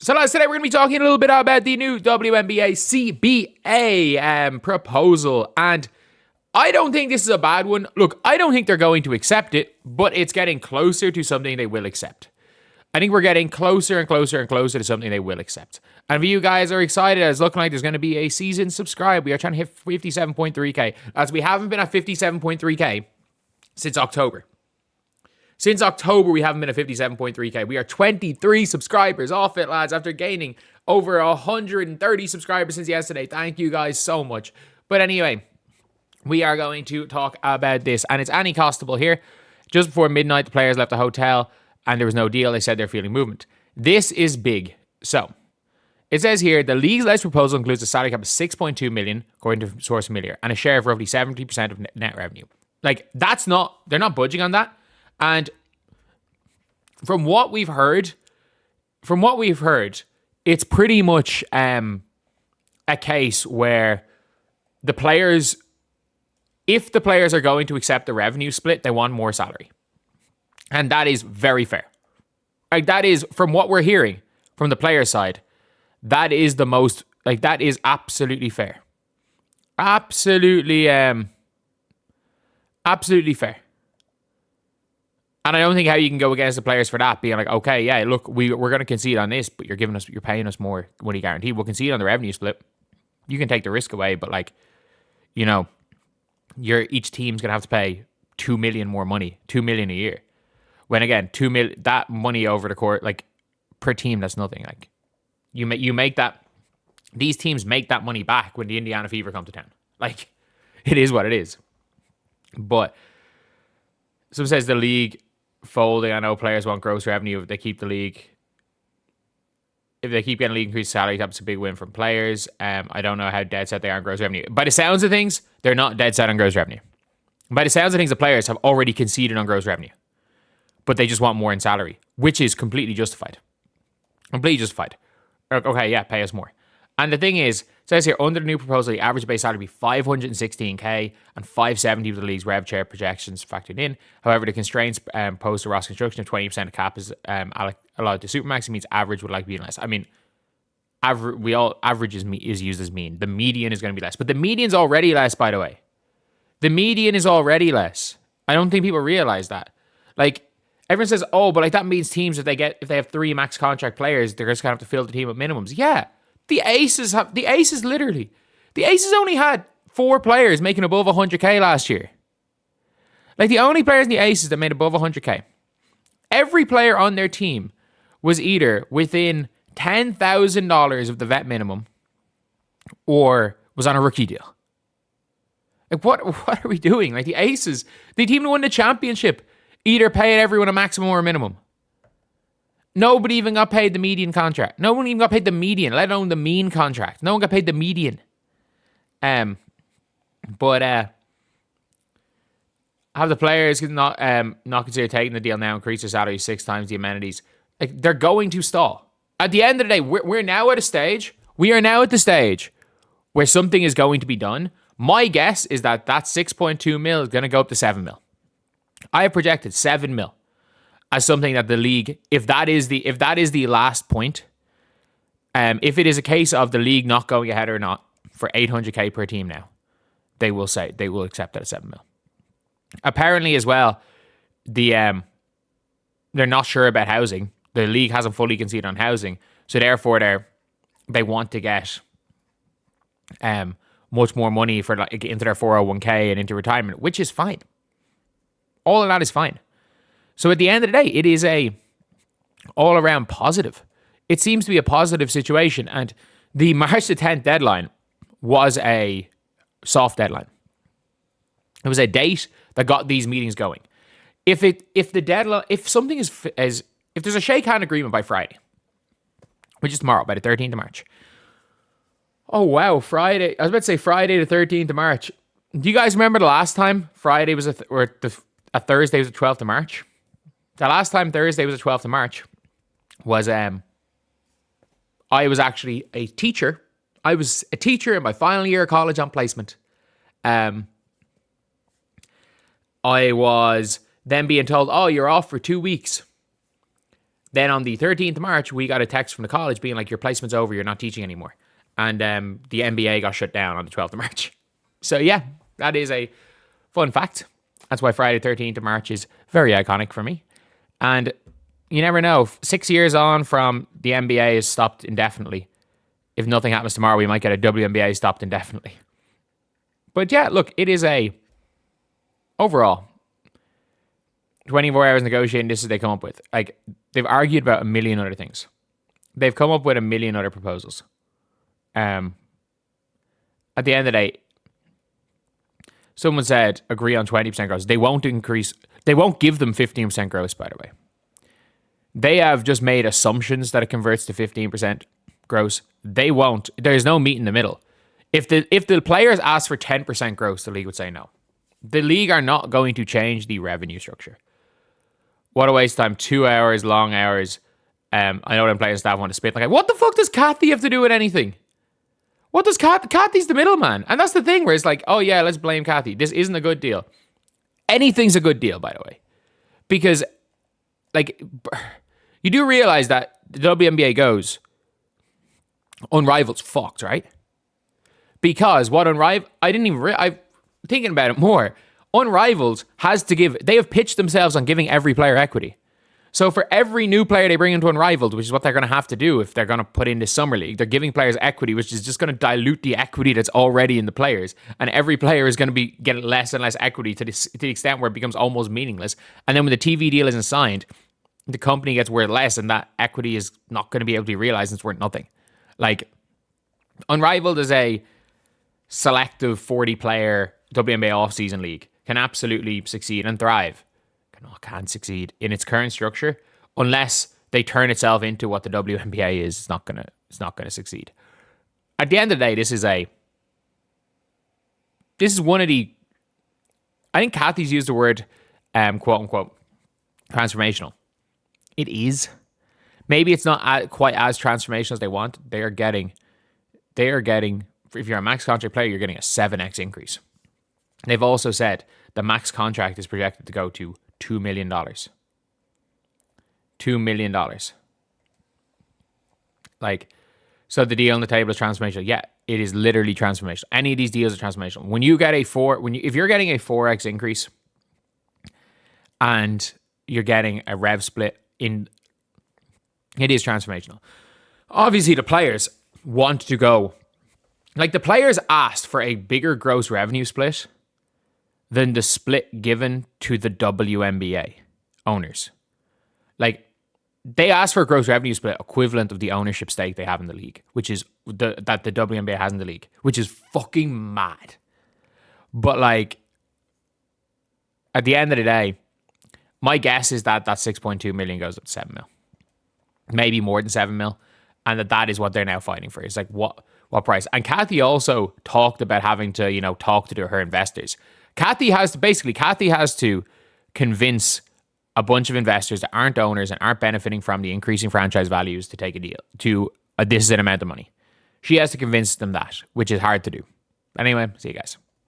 So lads, today we're going to be talking a little bit about the new WNBA CBA proposal, and I don't think this is a bad one. Look, I don't think they're going to accept it, but it's getting closer to something they will accept. I think we're getting closer and closer and closer to something they will accept. And if you guys are excited, it's looking like there's going to be a season subscribe. We are trying to hit 57.3k, as we haven't been at 57.3k since October. Since October, we haven't been at 57.3k. We are 23 subscribers off it, lads, after gaining over 130 subscribers since yesterday. Thank you guys so much. But anyway, we are going to talk about this. And it's Annie Costable here. Just before midnight, the players left the hotel and there was no deal. They said they're feeling movement. This is big. So, it says here, the league's latest proposal includes a salary cap of $6.2 million, according to source familiar, and a share of roughly 70% of net revenue. Like, they're not budging on that. And from what we've heard, it's pretty much a case where the players, if the players are going to accept the revenue split, they want more salary. And that is very fair. Like, that is, from what we're hearing from the player side, that is the most, like, that is absolutely fair. Absolutely fair. And I don't think how you can go against the players for that, being like, okay, yeah, look, we're going to concede on this, but you're paying us more money guaranteed. We'll concede on the revenue split. You can take the risk away, but like, you know, each team's going to have to pay $2 million more money, $2 million a year. When again, $2 million, that money over the court, like per team, that's nothing. Like you make that, these teams make that money back when the Indiana Fever come to town. Like, it is what it is. But someone says the league folding. I know players want gross revenue if they keep the league. If they keep getting league increased salary, that's a big win from players. I don't know how dead set they are on gross revenue. By the sounds of things, they're not dead set on gross revenue. By the sounds of things, the players have already conceded on gross revenue. But they just want more in salary, which is completely justified. Completely justified. Okay, yeah, pay us more. And the thing is, it says here, under the new proposal, the average base salary would be $516k and $570 with the league's rev share projections factored in. However, the constraints posed to roster construction of 20% of cap is allowed to Supermax. It means average would likely be less. I mean, average is used as mean. The median is going to be less. But the median's already less, by the way. The median is already less. I don't think people realize that. Like, everyone says, oh, but like that means teams, if they have 3 max contract players, they're just going to have to fill the team with minimums. Yeah. The Aces only had 4 players making above 100k last year. Like, the only players in the Aces that made above 100k. Every player on their team was either within $10,000 of the vet minimum or was on a rookie deal. Like, what are we doing? Like, the Aces, the team that won the championship, either paid everyone a maximum or a minimum. Nobody even got paid the median contract. No one even got paid the median, let alone the mean contract. No one got paid the median. Have the players not consider taking the deal now, increase their salary 6 times the amenities? Like, they're going to stall. At the end of the day, we're now at a stage. We are now at the stage where something is going to be done. My guess is that 6.2 mil is going to go up to 7 mil. I have projected 7 mil. As something that the league, if that is the last point, if it is a case of the league not going ahead or not for 800k per team now, they will accept that at 7 mil. Apparently as well, they're not sure about housing. The league hasn't fully conceded on housing, so therefore they want to get much more money for like into their 401k and into retirement, which is fine. All of that is fine. So at the end of the day, it is a all-around positive. It seems to be a positive situation, and the March the 10th deadline was a soft deadline. It was a date that got these meetings going. If there's a shake hand agreement by Friday, which is tomorrow, by the 13th of March. Oh wow, Friday! I was about to say Friday the 13th of March. Do you guys remember the last time Friday was a Thursday was the 12th of March? The last time Thursday was the 12th of March was I was actually a teacher. I was a teacher in my final year of college on placement. I was then being told, oh, you're off for 2 weeks. Then on the 13th of March, we got a text from the college being like, your placement's over, you're not teaching anymore. And the NBA got shut down on the 12th of March. So yeah, that is a fun fact. That's why Friday 13th of March is very iconic for me. And you never know, 6 years on from the NBA is stopped indefinitely. If nothing happens tomorrow, we might get a WNBA stopped indefinitely. But yeah, look, it is overall, 24 hours negotiating, this is what they come up with. Like, they've argued about a million other things. They've come up with a million other proposals. At the end of the day, someone said, agree on 20% gross. They won't give them 15% gross, by the way. They have just made assumptions that it converts to 15% gross. They won't. There's no meat in the middle. If the players ask for 10% gross, the league would say no. The league are not going to change the revenue structure. What a waste of time. 2 hours, long hours. I know them players staff want to spit. Like, what the fuck does Kathy have to do with anything? What does Kathy's the middleman? And that's the thing where it's like, oh yeah, let's blame Kathy. This isn't a good deal. Anything's a good deal, by the way. Because, like, you do realize that the WNBA goes, Unrivaled's fucked, right? Because what I'm thinking about it more. Unrivaled has to give, they have pitched themselves on giving every player equity. So for every new player they bring into Unrivaled, which is what they're going to have to do if they're going to put in this summer league, they're giving players equity, which is just going to dilute the equity that's already in the players. And every player is going to be getting less and less equity to the extent where it becomes almost meaningless. And then when the TV deal isn't signed, the company gets worth less and that equity is not going to be able to be realized and it's worth nothing. Like, Unrivaled is a selective 40-player WNBA off-season league. Can absolutely succeed and thrive. Can't succeed in its current structure unless they turn itself into what the WNBA is. It's not gonna succeed. At the end of the day, this is one of the, I think Kathy's used the word quote unquote transformational. It is. Maybe it's not quite as transformational as they want. They are getting, if you're a max contract player, you're getting a 7x increase. They've also said the max contract is projected to go to $2 million. $2 million. Like, so the deal on the table is transformational. Yeah, it is literally transformational. Any of these deals are transformational. When you get if you're getting a 4x increase and you're getting a rev split in, it is transformational. Obviously, the players want to go, like, the players asked for a bigger gross revenue split than the split given to the WNBA owners. Like, they asked for a gross revenue split equivalent of the ownership stake they have in the league, which is that the WNBA has in the league, which is fucking mad. But, like, at the end of the day, my guess is that 6.2 million goes up to 7 mil. Maybe more than 7 mil. And that is what they're now fighting for. It's like, what price? And Kathy also talked about having to, talk to her investors. Kathy has to convince a bunch of investors that aren't owners and aren't benefiting from the increasing franchise values to take a deal to this is an amount of money. She has to convince them that, which is hard to do. Anyway, see you guys.